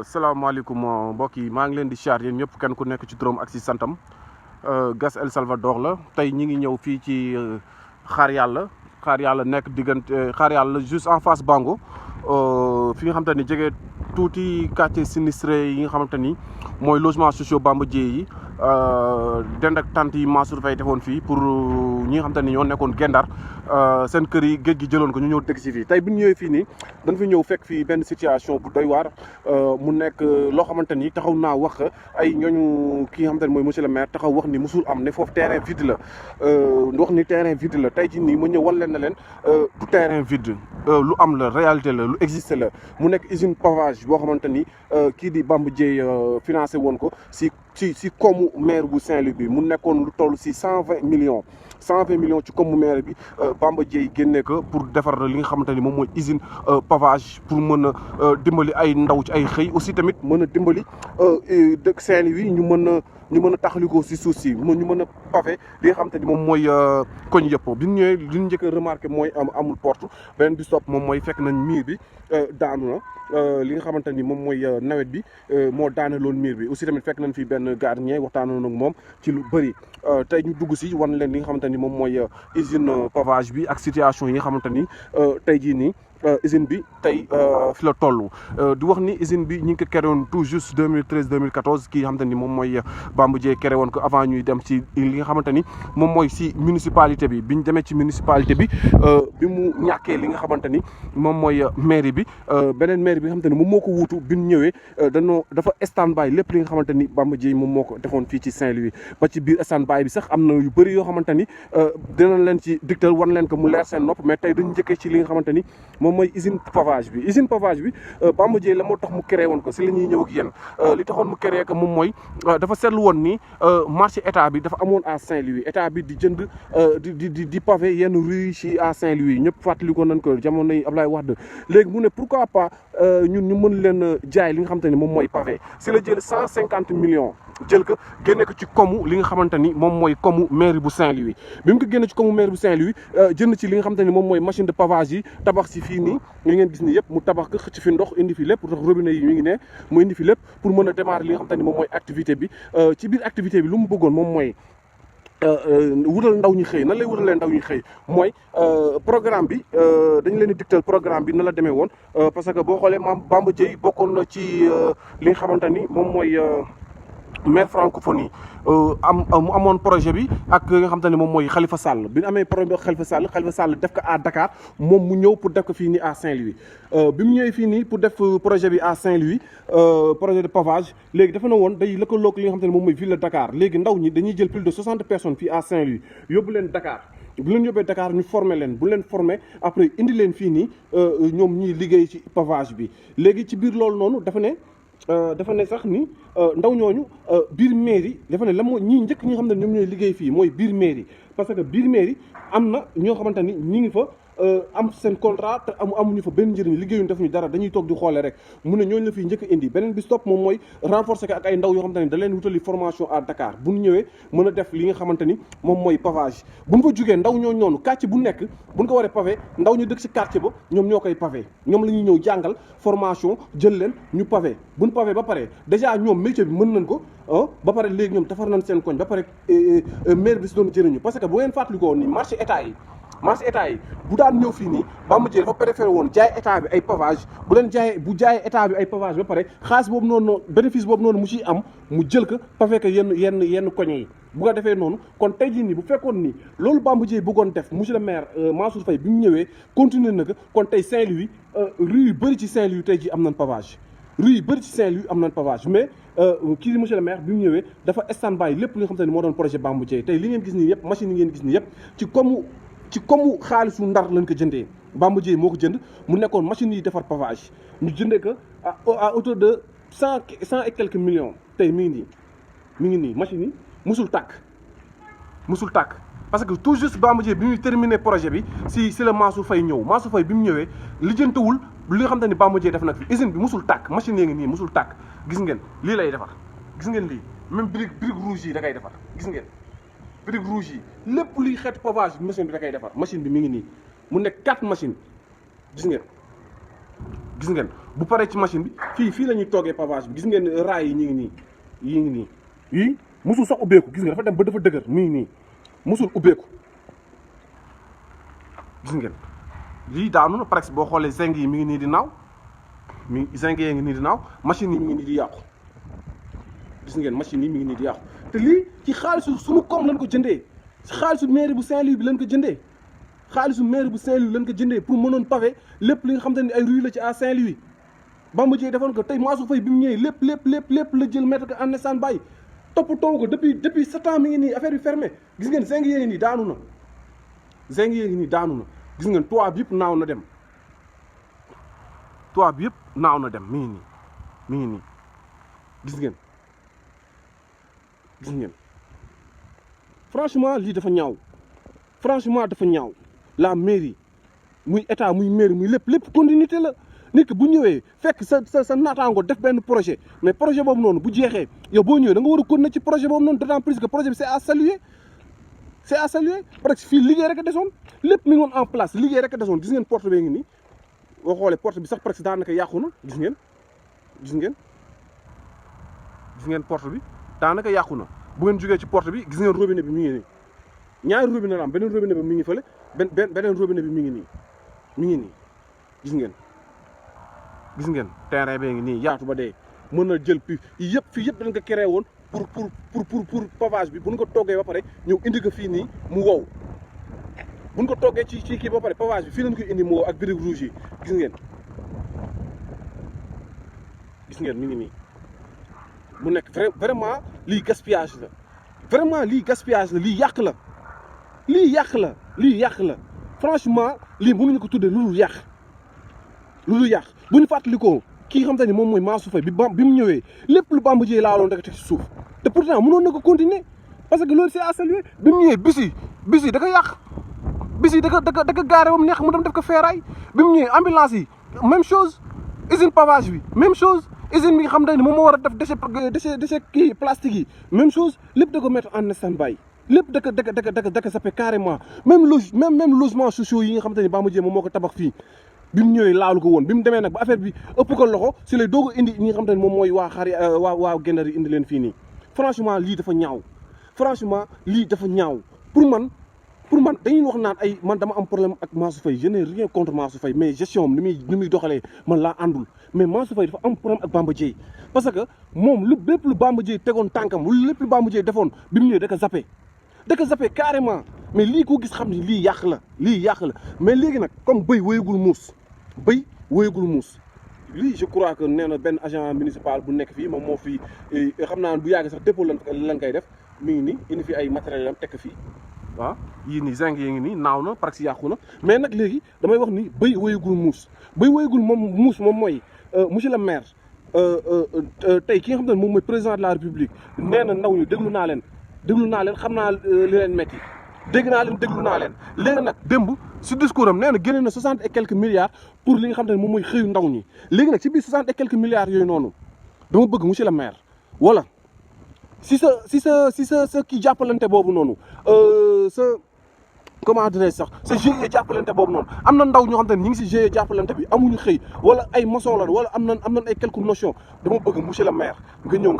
salaamaaleykum mbokk yi maa ngi leen di siyaar yéen ñëpp kenn ku nekk ci turam ak ci santam Gas El Salvador la tey ñi ngi ñëw fii ci xaar yàlla nekk diggante xaar yàlla juste en face Bango fi nga xamante ni jege tuuti quartier sinistré yi nga xamante ni mooy logement sociaux Bamba Dièye yi dend ak tante yi Mansour Faye defoon fii pour ñi nga xamante ni ñoo nekkoon Gendar seen kër yi géej gi jëloon ko ñu ñëw dëkk si fii tey bu ñu ñëwee fii nii dañ fi ñëw fekk fii benn situation bu doy waar mu nekk loo xamante ni taxaw naa wax ay ñooñu ki nga xamante ni mooy monsieur le maire taxaw wax ni musul am ne foofu terrain vide la wax ni terrain vide la tey ci nii ma ñëw wan leen na leen du terrain vide lu am la réalité la lu existe la mu nekk usine pavage boo xamante ni kii di Bamba Dièye financé woon ko si koomu maire bu Saint-Louis bi mu nekkoon lu toll si 120 millions ci koomu maire bi Bamba Dièye génne ko pour defar li nga xamante ni moom mooy usine pavage pour mën a dimbali ay ndaw ci ay xëy aussi tamit mën a dimbali dëkk Saint-Louis ñu mën a taxaliko si suuf si ñu mën a pavé li nga xamante ni moom mooy koñ yëpp bi ñu ñëwee li ñu njëkk a remarqué mooy amul porte beneen bi stop moom mooy fekk nañ miir bi daanu na li nga xamante ni moom mooy nawet bi moo daaneloon miir bi aussi tamit fekk nañ fi benn gardien waxtaanoon ak moom ci lu bëri tey ñu dugg si wan leen li nga xamante ni moom mooy usine pavage bi ak situation yi nga xamante ni tey jii nii usine bi tey fi la toll di wax ni usine bi ñu ngi ko créé woon tout juste 2013 2014 kii nga xamante ni moom mooy Bamba Dièye créé woon ko avant ñuy dem ci li nga xamante ni moom mooy si municipalité bi bi ñu demee ci municipalité bi bi mu ñàkkee li nga xamante ni moom mooy mairie bi beneen mairie bi nga xamante ni moom moo ko wuutu bi ñu ñëwee dafa stand by lépp li nga xamante ni Bamba Dièye moom moo ko defoon fii ci Saint-Louis ba ci biir stand by bi sax am na yu bëri yoo xamante ni dinañ leen ci dictal wan leen ko mu leer seen nopp mais tey dañu njëkkee ci li nga xamante ni moom mooy usine pavage bi Bamba Dièye la moo tax mu créé woon ko si la ñuy ñëw ak yéen li taxoon mu créé ko moom mooy dafa seetlu woon ni marché état bi dafa amoon à Saint-Louis état bi di jënd di pavé yenn rue yi à Saint-Louis ñëpp fàttali ko nañ ko jamono yi Ablaye Wade léegi mu ne pourquoi pas ñun ñu mën leen jaay li nga xamante ni moom mooy pavé si la jël 150 millions jël ko génne ko ci komu li nga xamante ni moom mooy komu maire bu Saint-Louis bi mu ko génne ci komu maire bu Saint-Louis jënd ci li nga xamante ni moom mooy machine de pavage yi tabax si fii nii li ngeen gis ni yëpp mu tabax ko xëcc fi ndox indi fi lépp ndax robinet yi ñu ngi ne mu indi fi lépp pour mën a démarrer li nga xamante ni moom mooy activité bi ci biir activité bi lu mu bëggoon moom mooy wutal ndaw ñi xëy nan lay wutalee ndaw ñi xëy mooy programme bi dañu leen di dictal programme bi na la demee woon parce que boo xoolee maam Bamba Dièye bokkoon na ci li nga xamante ni moom mooy maire francophonie mu amoon projet bi ak nga xamante ne moom mooy Khalifa Sall bi ñu amee projet Khalifa Sall def ko à Dakar moom mu ñëw pour def ko fii nii à Saint-Louis bi mu ñëwee fii nii pour def projet bi à Saint-Louis projet de pavage léegi dafa na woon day lëkkaloog li nga xamante ne moom mooy ville de Dakar léegi ndaw ñi dañuy jël plus de 60 personnes fii à Saint-Louis yóbbu leen Dakar bu leen yóbbee Dakar ñu former leen bu leen former après indi leen fii nii ñoom ñiy liggéey ci pavage bi léegi ci biir loolu noonu dafa ne sax ni ndaw ñooñu biir mairie dafa ne la moo ñii njëkk ñi nga xam ne ñoom ñooy liggéey fii mooy biir mairie parce que biir mairie am na ñoo xamante ni ñi ngi fa am seen contrat te amuñu fa benn njëriñ liggéeyuñu defuñu dara dañuy toog di xoole rek mu ne ñooñu la fiy njëkk indi beneen bi stop moom mooy renforcer ko ak ay ndaw yoo xamante ni da leen wutali formation à Dakar bu ñu ñëwee mën a def li nga xamante ni moom mooy pavage bu ñu fa jugee ndaw ñoo noonu quartier bu nekk bu ñu ko waree pavé ndaw ñu dëkk si quartier ba ñoom ñoo koy pavé ñoom la ñuy ñëw jàngal formation jël leen ñu pavé bu ñu pavé ba pare déjà ñoom métier bi mën nañ ko ba pare léegi ñoom defar nañ seen koñ ba pare maire bi si doon jëriñu parce que bu ngeen fàttalikoo ni marché état yi bu daan ñëw fii nii Bamba Dièye dafa préféré woon jaay état bi ay pavage bu jaayee état bi ay pavage ba pare xaalis boobu noonu bénéfice boobu noonu mu ciy am mu jël ko pavé ko yenn koñe yi bu ko defee noonu kon tey jii nii bu fekkoon ni loolu Bamba Dièye bëggoon def monsieur le maire Mansour Faye bi mu ñëwee continuer na ko kon tey Saint-Louis rue yu bëri ci Saint-Louis tey jii am nañ pavage rue yu bëri ci Saint-Louis am nañ pavage mais kii di monsieur le maire bi mu ñëwee dafa stand by lépp li nga xamante ni moo doon projet Bamba Dièye tey li ngeen gis nii yëpp machine yi ngeen gis nii yëpp ci comme xaalisu Ndar lañ ko jëndee Bamba Dièye moo ko jënd mu nekkoon machine yi defar pavage ñu jëndee ko à hauteur de cent et quelques millions tey mi ngi nii machine yi musul tàkk parce que tout juste Bamba Dièye bi muy terminé projet bi si la Mansour Faye ñëw Mansour Faye bi mu ñëwee lijjantewul li nga xamante ni Bamba Dièye def na fi usine bi musul tàkk machine yi ngi nii musul tàkk gis ngeen lii lay defar gis ngeen lii même brique rouge yi da koy defar gis ngeen brique rouge yi lépp luy xeetu pavage machine bi da koy defar machine bi mi ngi nii mu nekk 4 machines gis ngeen gis ngeen bu paree ci machine bi fii la ñuy toggee pavage bi gis ngeen raay yi ñu ngi nii yi ngi nii yii musul sax ubbeeku gis nga dafa dem ba dafa dëgër mi ngi nii musul ubbeeku gis ngeen lii daanu na presque boo xoolee zinc yi mi ngi nii di naaw zinc yi ngi nii di naaw machine yi mi ngi nii di yàqu gis ngeen machine yi mi ngi nii di yàqu te lii ci xaalisu suñu koom lañ ko jëndee ci xaalisu mairie bu Saint-Louis bi lañ ko jëndee xaalisu mairie bu Saint-Louis lañ ko jëndee pour mënoon pavé lépp li nga xam te ne ay rue la ci à Saint-Louis Bamba Dièye defoon ko tey Mansour Faye bi mu ñëwee lépp la jël mettre ko en stand-by toppatoo ko depuis 7 ans mi ngi nii affaire bi fermé gis ngeen zinc yee ngi nii daanu na zinc yee ngi nii daanu na gis ngeen toit bi yëpp naaw na dem toit bi yëpp naaw na dem mi ngi nii gis ngeen franchement lii dafa ñaaw la mairie muy état muy mairie muy lépp continuité la nit ki bu ñëwee fekk sa naataango def benn projet mais projet boobu noonu bu jeexee yow boo ñëwee da nga war a continuer ci projet boobu noonu d'autant plus que projet bi c'est à saluer parce que fii liggéey rek a desoon lépp mi ngi woon en place liggéey rek a desoon gis ngeen porte bee ngi nii boo xoolee porte bi sax presque daanaka yàqu na gis ngeen porte bi daanaka yàqu na bu ngeen jógee ci porte bi gis ngeen robinet bi mi ngi nii ñaari robinet la am beneen robinet bi mi ngi fële beneen robinet bi mi ngi nii gis ngeen terrain bee ngi nii yaatu ba dee mën na jël fii yëpp dañ ko créé woon pour pavage bi bu ñu ko toggee ba pare ñëw indi ko fii nii mu wow bu ñu ko toggee ci kii ba pare pavage bi fii lañ koy indi mu wow ak briques rouges yi gis ngeen mi ngi nii mu nekk vraiment lii gaspillage la lii yàq la franchement lii mënuñu ko tuddee lu dul yàq bu ñu fàttalikoo kii xam te ni moom mooy Mansour Faye bi mu ñëwee lépp lu Bamba Dièye laaloon rek teg ci suuf te pourtant mënoon na ko continuer parce que loolu c'est à saluer bi mu ñëwee bis yi da ko yàq bis yi da ko gaare ba mu neex mu dem def ko feeraay bi mu ñëwee ambulance yi même chose usine pavage bi même chose usine bi nga xam te ni moom moo war a def déchet kii plastique yi même chose lépp da ko mettre en stand-by lépp da ko zappé carrément même logement sociaux yi nga xam te ni Bamba Dièye moom moo ko tabax fii bi mu ñëwee laalu ko woon bi mu demee nag ba affaire bi ëpp ko loxo si lay doog a indi ñi nga xam te ne moom mooy waa Guet-Ndar yi indi leen fii nii franchement lii dafa ñaaw pour man dañuy wax naan ay man dama am problème ak Mansour Faye je n'ai rien contre Mansour Faye mais gestion am ni muy doxalee man laa àndul mais Mansour Faye dafa am problème ak Bamba Dièye parce que moom lépp lu Bamba Dièye tegoon tànkam wala lépp lu Bamba Dièye defoon bi mu ñëwee da ko zappé carrément mais lii koo gis xam ni lii yàq la mais léegi nag comme bëy wéyagul muus lii je crois que nee na benn agent municipal bu nekk fii moom moo fi xam naa bu yàgg sax dépôt lan koy def mi ngi nii indi fi ay matériel am tekk fii waaw yii nii zinc yi ngi nii naaw na parce que yàqu na mais nag léegi damay wax ni bëy wéyagul muus moom mooy monsieur le maire tey ki nga xam ne moom mooy président de la république nee na ndaw ñu déglu naa leen xam naa li leen metti déglu naa leen léegi nag démb si discours am nee na génne na 60 et quelques milliards pour li nga xam ne moom mooy xëyu ndaw ñi léegi nag si biir 60 et quelques milliards yooyu noonu dama bëgg monsieur le maire wala si sa kii jàppalante boobu noonu sa comment dirais sax sa GIE jàppalante boobu noonu am na ndaw ñoo xam te ne ñi ngi si GIE jàppalante bi amuñu xëy wala ay maçon la wala am nañ ay quelques notions dama bëgg monsieur le maire nga ñëw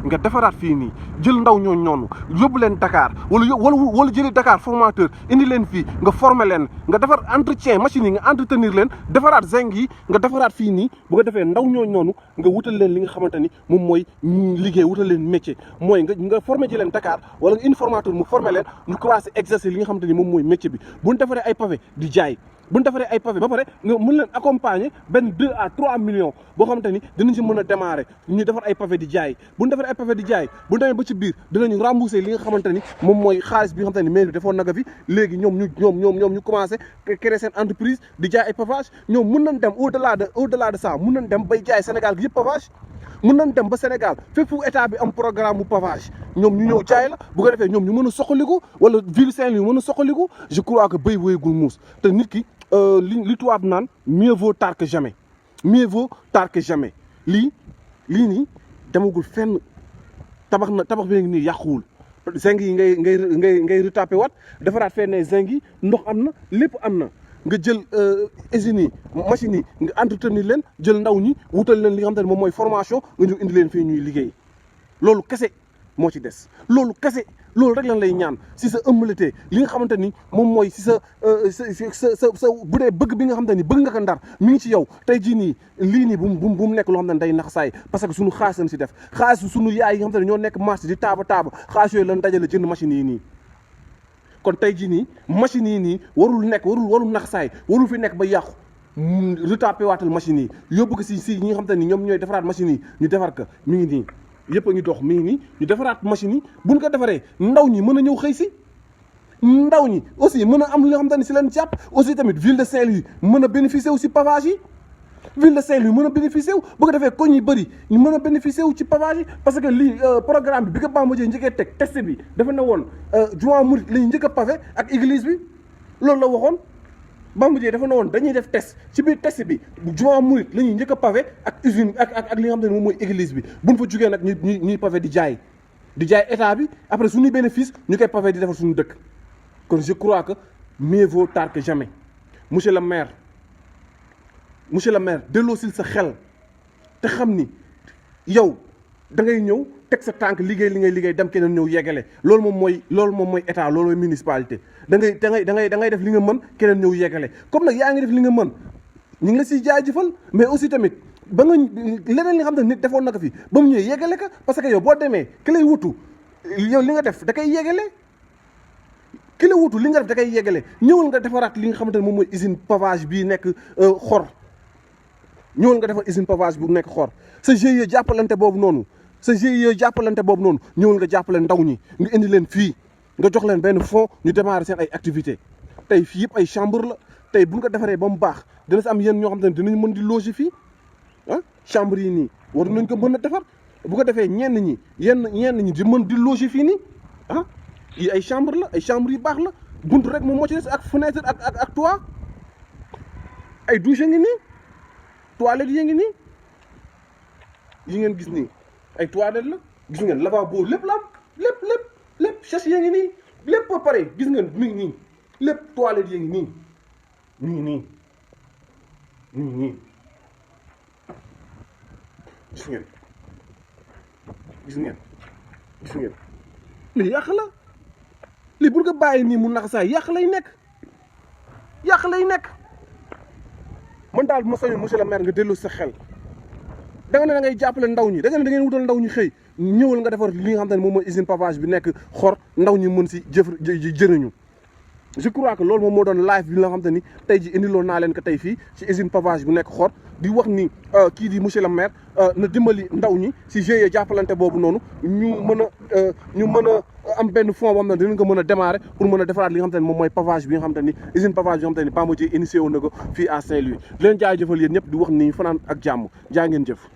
nga defaraat fii nii jël ndaw ñooñu noonu yóbbu leen Dakar wala jëlee Dakar formateur indi leen fii nga former leen nga defar entretien machine yi nga entretenir leen defaraat zinc yi nga defaraat fii nii bu ko defee ndaw ñooñu noonu nga wutal leen li nga xamante ni moom mooy liggéey wutal leen métier mooy nga former ji leen Dakar wala nga indi formateur mu former leen ñu commencé exercer li nga xamante ni moom mooy métier bi bu ñu defaree ay pavé di jaay bu ñu defaree ay pavé ba pare nga mën leen accompagner benn 2 à 3 millions boo xamante ni dinañ si mën a démarrer ñu defar ay pavé di jaay bu ñu defaree ay pavé di jaay bu ñu demee ba ci biir dinañu rembourser li nga xamante ni moom mooy xaalis bi nga xamante ni mairie bi defoon na ko fi léegi ñoom ñu commencé créer seen entreprise di jaay ay pavage ñoom mën nañ dem au delà de ça mën nañ dem bay jaay Sénégal gi yëpp pavage mën nañ dem ba Sénégal fépp fu état bi am programme mu pavage ñoom ñu ñëw jaay la bu ko defee ñoom ñu mën a soxaliku wala ville Saint-Louis mën a soxaliku je crois que béy wéyagul muus te nit ki li tubaab naan mieux vaut tard que jamais lii nii demagul fenn tabax bi ngi nii yàquwul zinc yi ngay retapé waat defaraat fenn zinc yi ndox am na lépp am na nga jël usines yi machines yi nga entretenir leen jël ndaw ñi wutal leen li nga xamante ne moom mooy formation nga ñu indi leen fii ñuy liggéey loolu kese moo ci des loolu kese loolu rek lan lay ñaan si sa ëmbalite li nga xamante ni moom mooy si sa bu dee bëgg bi nga xamante ni bëgg nga ko Ndar mi ngi ci yow tey jii nii lii nii bu mu nekk loo xam ne day nax saay parce que suñu xaalis lañ si def xaalis suñu yaay yi nga xamante ne ñoo nekk marché di taaba xaalis yooyu lan dajale jënd machine yi nii kon tey jii nii machine yi nii warul nax saay warul fi nekk ba yàqu retapé waatal machine yi yóbbu ko si ñi nga xamante ni ñoom ñooy defaraat machine yi ñu defar ko mi ngi nii yëpp a ngi dox mi ngi nii ñu defaraat machine yi buñ ko defaree ndaw ñi mën a ñëw xëy si ndaw ñi aussi mën a am li nga xamante ni si leen jàpp aussi tamit ville de Saint-Louis mën a bénéficier wu si pavage yi ville de Saint-Louis mën a bénéficier wu bu ko defee koñ yi bëri ñu mën a bénéficier wu ci pavage yi parce que lii programme bi ko Bamba Dièye njëkkee teg test bi dafa ne woon jumaa murit la ñu njëkk a pavé ak église bi loolu la waxoon Bamba Dièye dafa ne woon dañuy def test ci biir test bi jumaa murit la ñuy njëkk a pavé ak usine ak li nga xam ne moom mooy église bi buñ fa jugee nag ñuy pavé di jaay état bi après suñuy bénéfice ñu koy pavé di defar suñu dëkk kon je crois que mieux vaut tard que jamais monsieur le maire delloosil sa xel te xam ni yow da ngay ñëw teg sa tànk liggéey li ngay liggéey dem keneen ñëw yeggale loolu moom mooy état loolu mooy municipalité da ngay def li nga mën keneen ñëw yeggale comme nag yaa ngi def li nga mën ñu ngi la siy jaajëfal mais aussi tamit ba nga leneen li nga xam ne nit defoon na ko fi ba mu ñëwee yeggale ka parce que yow boo demee ki lay wutu yow li nga def da koy yeggale ki la wutu li nga def da koy yeggale ñëwal nga defaraat li nga xamante ne moom mooy usine pavage bii nekk xor ñëwal nga defar usine pavage bu nekk xor sa GIE jàppalante boobu noonu ñëwal nga jàppale ndaw ñi nga indi leen fii nga jox leen benn fonds ñu démarrer seen ay activité tey fii yëpp ay chambre la tey bu ñu ko defaree ba mu baax dina si am yéen ñoo xam ne dinañ mën di loger fii chambre yi nii war nañ ko mën a defar bu ko defee ñenn ñi di mën di loger fii nii yi ay chambre la ay chambre yu baax la buntu rek moom moo ci des ak fenêtre ak toit ay douche ngi nii toilette yi ngi nii yi ngeen gis nii ay toilette la gis ngeen lavabo lépp la am lépp chasse yi ngi nii lépp ba pare gis ngeen mi ngi nii lépp toilette yi ngi nii nii gis ngeen lii yàq la lii bu nga bàyyi nii mu nax saay yàq lay nekk man daal bu ma soññee monsieur le maire nga dellu sa xel da nga ne da ngay jàppale ndaw ñi da nga ne da ngeen wutal ndaw ñi xëy ñëwal nga defar li nga xam ne moom mooy usine pavage bi nekk xor ndaw ñi mën si jëriñu je crois que loolu moom moo doon live bi nga xam te ni tey ji indiloon naa leen ko tey fii ci usine pavage bu nekk xor di wax ni kii di monsieur le maire na dimbali ndaw ñi si GIE jàppalante boobu noonu ñu mën a am benn fonds boo xam ne dinañ ko mën a démarrer pour mën a defaraat li nga xam te ne moom mooy pavage bi nga xam te ni usine pavage bi nga xam te ni Bamba Dièye initié woon na ko fii à Saint-Louis di leen jaajëfal yéen ñëpp di wax ni fanaan ak jàmm jaa ngeen jëf